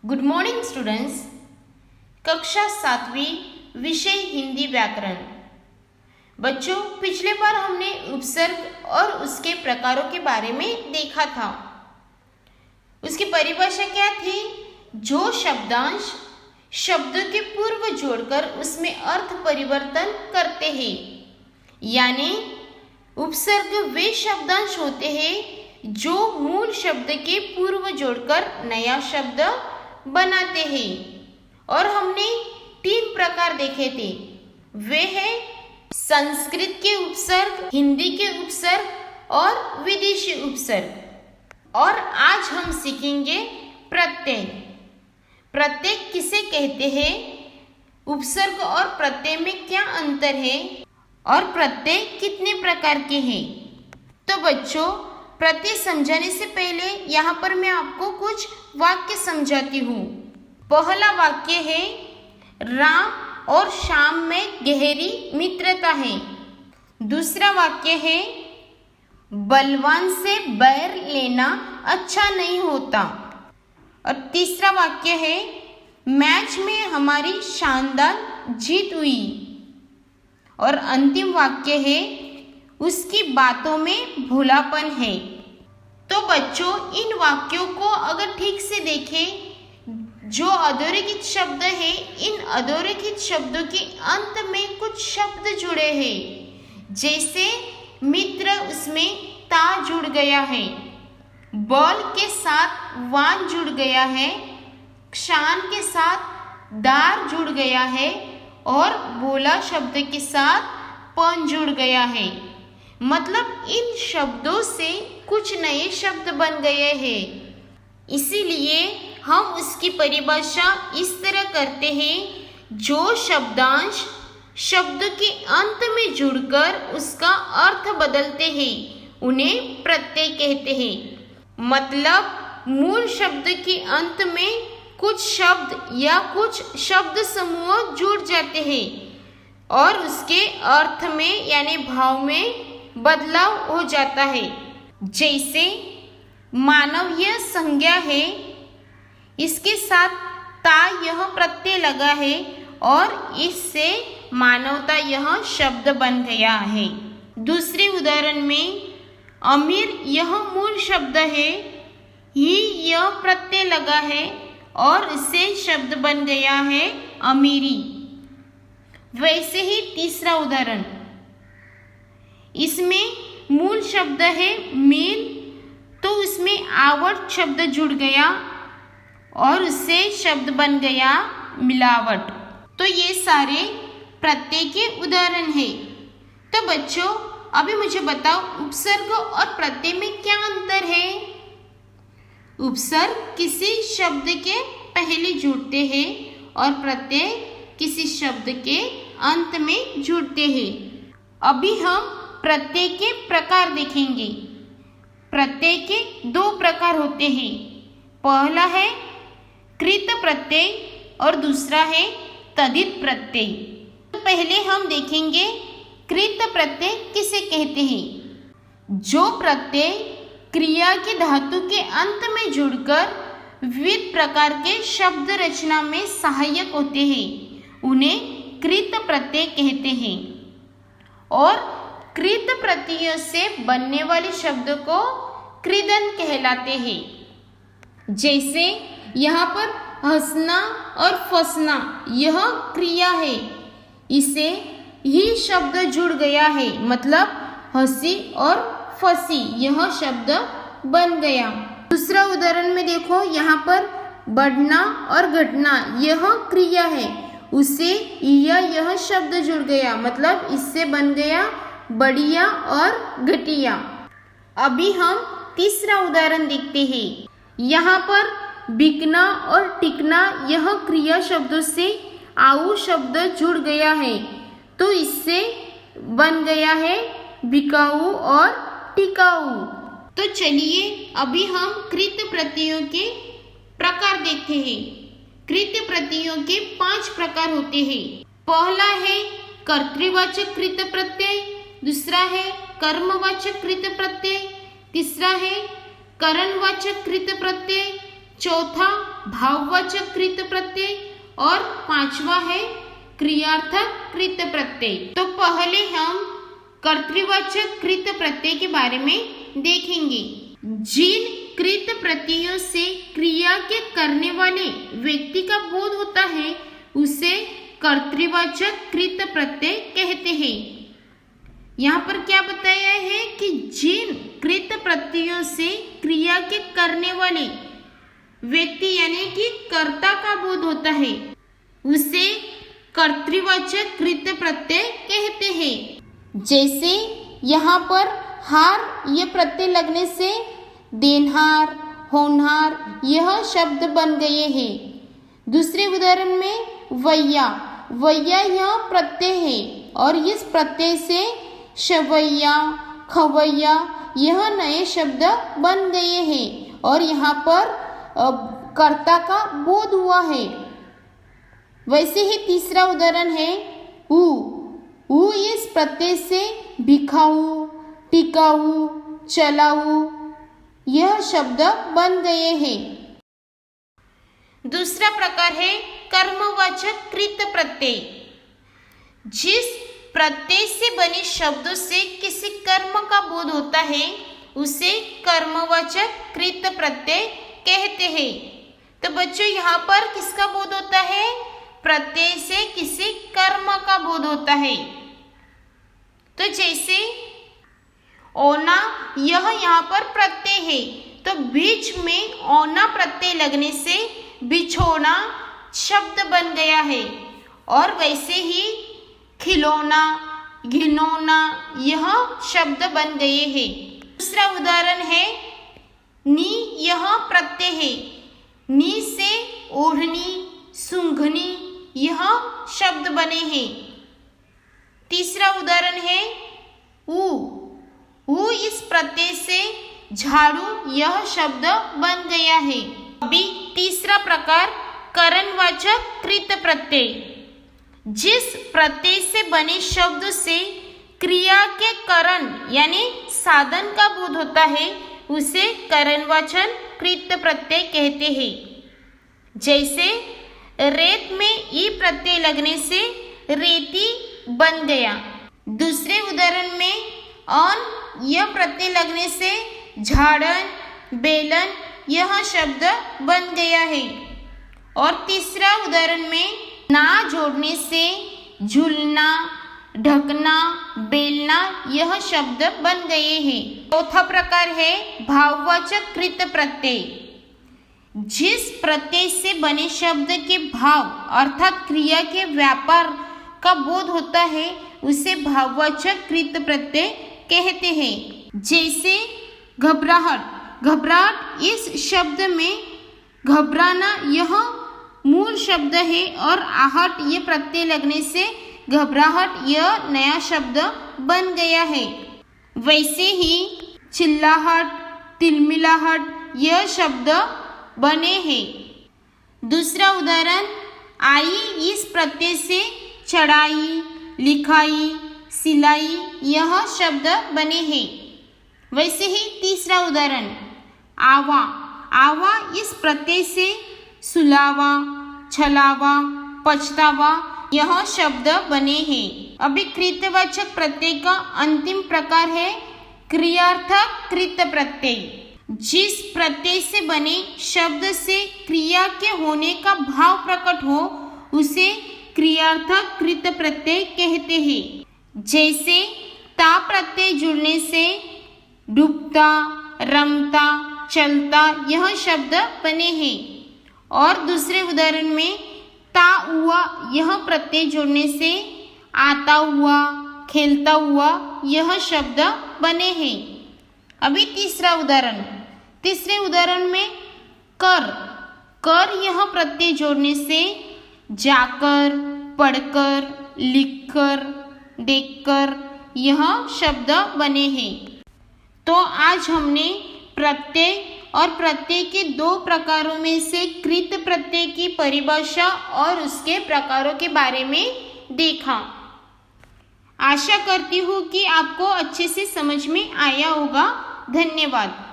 Good morning students. कक्षा 7वीं विषय हिंदी व्याकरण। बच्चों, पिछले बार हमने उपसर्ग और उसके प्रकारों के बारे में देखा था। उसकी परिभाषा क्या थी? जो शब्दांश शब्द के पूर्व जोड़कर उसमें अर्थ परिवर्तन करते हैं, यानी उपसर्ग वे शब्दांश होते हैं जो मूल शब्द के पूर्व जोड़कर नया शब्द बनाते हैं। और हमने 3 प्रकार देखे थे। वे हैं संस्कृत के उपसर्ग, हिंदी के उपसर्ग और विदेशी उपसर्ग। और आज हम सीखेंगे प्रत्यय। प्रत्यय किसे कहते हैं, उपसर्ग और प्रत्यय में क्या अंतर है और प्रत्यय कितने प्रकार के हैं। तो बच्चों, प्रत्यय समझाने से पहले यहाँ पर मैं आपको कुछ वाक्य समझाती हूँ। पहला वाक्य है, राम और श्याम में गहरी मित्रता है। दूसरा वाक्य है, बलवान से बैर लेना अच्छा नहीं होता। और तीसरा वाक्य है, मैच में हमारी शानदार जीत हुई। और अंतिम वाक्य है, उसकी बातों में भोलापन है। तो बच्चों, इन वाक्यों को अगर ठीक से देखें, जो अधोरेखित शब्द है, इन अधोरेखित शब्दों के अंत में कुछ शब्द जुड़े हैं। जैसे मित्र, उसमें ता जुड़ गया है, बल के साथ वान जुड़ गया है, क्षान के साथ दार जुड़ गया है और बोला शब्द के साथ पन जुड़ गया है। मतलब इन शब्दों से कुछ नए शब्द बन गए हैं। इसीलिए हम उसकी परिभाषा इस तरह करते हैं, जो शब्दांश शब्द के अंत में जुड़कर उसका अर्थ बदलते हैं, उन्हें प्रत्यय कहते हैं। मतलब मूल शब्द के अंत में कुछ शब्द या कुछ शब्द समूह जुड़ जाते हैं और उसके अर्थ में यानी भाव में बदलाव हो जाता है। जैसे मानवीय संज्ञा है, इसके साथ ता यह प्रत्यय लगा है और इससे मानवता यह शब्द बन गया है। दूसरे उदाहरण में, अमीर यह मूल शब्द है, ही यह प्रत्यय लगा है और इससे शब्द बन गया है अमीरी। वैसे ही तीसरा उदाहरण, इसमें मूल शब्द है मील, तो उसमें आवट शब्द जुड़ गया और उससे शब्द बन गया मिलावट। तो ये सारे प्रत्यय के उदाहरण हैं। तो बच्चों, अभी मुझे बताओ, उपसर्ग और प्रत्यय में क्या अंतर है? उपसर्ग किसी शब्द के पहले जुड़ते हैं और प्रत्यय किसी शब्द के अंत में जुड़ते हैं। अभी हम प्रत्यय के प्रकार देखेंगे। प्रत्यय के 2 प्रकार होते हैं। पहला है कृत प्रत्यय और दूसरा है तद्धित प्रत्यय। तो पहले हम देखेंगे कृत प्रत्यय किसे कहते हैं। जो प्रत्यय क्रिया के धातु के अंत में जुड़कर विविध प्रकार के शब्द रचना में सहायक होते हैं, उन्हें कृत प्रत्यय कहते हैं। और कृत प्रत्ययों से बनने वाले शब्द को कृदंत कहलाते हैं। जैसे यहाँ पर हंसना और फंसना यह क्रिया है, इसे ही शब्द जुड़ गया है, मतलब हंसी और फंसी यह शब्द बन गया। दूसरा उदाहरण में देखो, यहाँ पर बढ़ना और घटना यह क्रिया है, उसे यह शब्द जुड़ गया, मतलब इससे बन गया बढ़िया और घटिया। अभी हम तीसरा उदाहरण देखते हैं। यहाँ पर बिकना और टिकना यह क्रिया शब्दों से आऊ शब्द जुड़ गया है, तो इससे बन गया है बिकाऊ और टिकाऊ। तो चलिए अभी हम कृत प्रत्ययों के प्रकार देखते हैं। कृत प्रत्ययों के 5 प्रकार होते हैं। पहला है कर्तृवाचक कृत प्रत्यय, दूसरा है कर्मवाचक कृत प्रत्यय, तीसरा है करणवाचक कृत प्रत्यय, चौथा भाववाचक कृत प्रत्यय और 5वां है क्रियार्थक कृत प्रत्यय। तो पहले हम कर्तृवाचक कृत प्रत्यय के बारे में देखेंगे। जिन कृत प्रत्ययों से क्रिया के करने वाले व्यक्ति का बोध होता है उसे कर्तृवाचक कृत प्रत्यय कहते हैं। यहाँ पर क्या बताया है कि जिन कृत प्रत्ययों से क्रिया के करने वाले व्यक्ति यानी कि कर्ता का बोध होता है उसे कर्तृवाचक कृत प्रत्यय कहते हैं। जैसे यहाँ पर हार ये प्रत्यय लगने से देनहार, होनहार यह शब्द बन गए हैं। दूसरे उदाहरण में वैया, वैया यह प्रत्यय है और इस प्रत्यय से शवैया, खवैया यह नए शब्द बन गए हैं और यहाँ पर कर्ता का बोध हुआ है। वैसे ही तीसरा उदाहरण है ऊ इस प्रत्यय से भिखाऊ, टिकाऊ, चलाऊ यह शब्द बन गए हैं। दूसरा प्रकार है कर्मवाचक कृत प्रत्यय। जिस प्रत्यय से बने शब्दों से किसी कर्म का बोध होता है उसे कर्मवाचक कृत प्रत्यय कहते हैं। तो बच्चों यहाँ पर किसका बोध होता है? प्रत्यय से किसी कर्म का बोध होता है। तो जैसे ओना यह यहाँ पर प्रत्यय है तो बीच में ओना प्रत्यय लगने से बिछोना शब्द बन गया है। और वैसे ही खिलौना, घिनौना यह शब्द बन गए हैं। दूसरा उदाहरण है नी, यह प्रत्यय है। नी से ओढ़नी, सूंघनी यह शब्द बने हैं। तीसरा उदाहरण है ऊ इस प्रत्यय से झाड़ू यह शब्द बन गया है। अभी तीसरा प्रकार करणवाचक कृत प्रत्यय। जिस प्रत्यय से बने शब्द से क्रिया के करण यानी साधन का बोध होता है उसे करणवाचक कृत प्रत्यय कहते हैं। जैसे रेत में ई प्रत्यय लगने से रेती बन गया। दूसरे उदाहरण में अन यह प्रत्यय लगने से झाड़न, बेलन यह शब्द बन गया है। और तीसरा उदाहरण में ना जोड़ने से झूलना, ढकना, बेलना यह शब्द बन गए हैं। चौथा प्रकार है भाववाचक कृत प्रत्यय। जिस प्रत्यय से बने शब्द के भाव अर्थात क्रिया के व्यापार का बोध होता है उसे भाववाचक कृत प्रत्यय कहते हैं। जैसे घबराहट, घबराहट इस शब्द में घबराना यह मूल शब्द है और आहट ये प्रत्यय लगने से घबराहट यह नया शब्द बन गया है। वैसे ही चिल्लाहट, तिलमिलाहट यह शब्द बने हैं। दूसरा उदाहरण आई इस प्रत्यय से चढ़ाई, लिखाई, सिलाई यह शब्द बने हैं। वैसे ही तीसरा उदाहरण आवा, आवा इस प्रत्यय से सुलावा, छलावा, पछतावा यह शब्द बने हैं। अभी कृतवाचक प्रत्यय का अंतिम प्रकार है क्रियार्थक कृत प्रत्यय। जिस प्रत्यय से बने शब्द से क्रिया के होने का भाव प्रकट हो उसे क्रियार्थक कृत प्रत्यय कहते हैं। जैसे ता प्रत्यय जुड़ने से डूबता, रमता, चलता यह शब्द बने हैं। और दूसरे उदाहरण में ता हुआ यह प्रत्यय जोड़ने से आता हुआ, खेलता हुआ यह शब्द बने हैं। अभी तीसरा उदाहरण, तीसरे उदाहरण में कर, कर यह प्रत्यय जोड़ने से जाकर, पढ़कर, लिखकर, देखकर यह शब्द बने हैं। तो आज हमने प्रत्यय और प्रत्यय के दो प्रकारों में से कृत प्रत्यय की परिभाषा और उसके प्रकारों के बारे में देखा। आशा करती हूँ कि आपको अच्छे से समझ में आया होगा। धन्यवाद।